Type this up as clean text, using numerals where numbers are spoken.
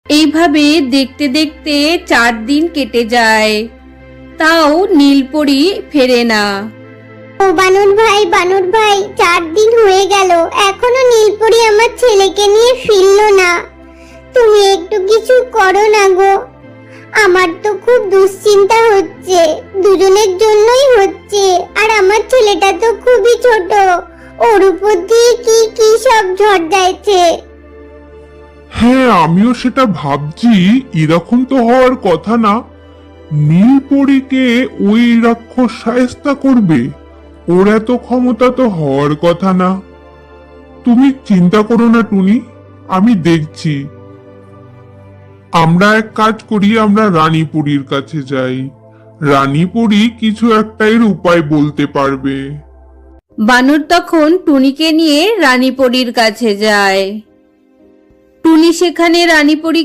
এইভাবে দেখতে দেখতে 4 দিন কেটে যায়, তাও নীলপরি ফেরে না। ও বানর ভাই 4 দিন হয়ে গেল, এখনো নীলপরি আমার ছেলেকে নিয়ে ফিরলো না। তুমি একটু কিছু করো না গো, আমার তো খুব দুশ্চিন্তা হচ্ছে, দুজনের জন্যই হচ্ছে। আর আমার ছেলেটা তো খুবই ছোট, ওর উপর দিয়ে কি কি সব ঝড় যাচ্ছে। হ্যাঁ, আমিও সেটা ভাবছি। এরকম তো হওয়ার কথা না। নীলপরীকে ওই রাক্ষস শায়েস্তা করবে, ওর এত ক্ষমতা তো হওয়ার কথা না। তুমি চিন্তা করো না টুনি, আমি দেখছি। আমরা এক কাজ করি, আমরা রানীপুরীর কাছে যাই। রানীপুরী কিছু একটা এর উপায় বলতে পারবে। বানর তখন টুনিকে নিয়ে রানীপরীর কাছে যায়। টুনি সেখানে রানীপরীকে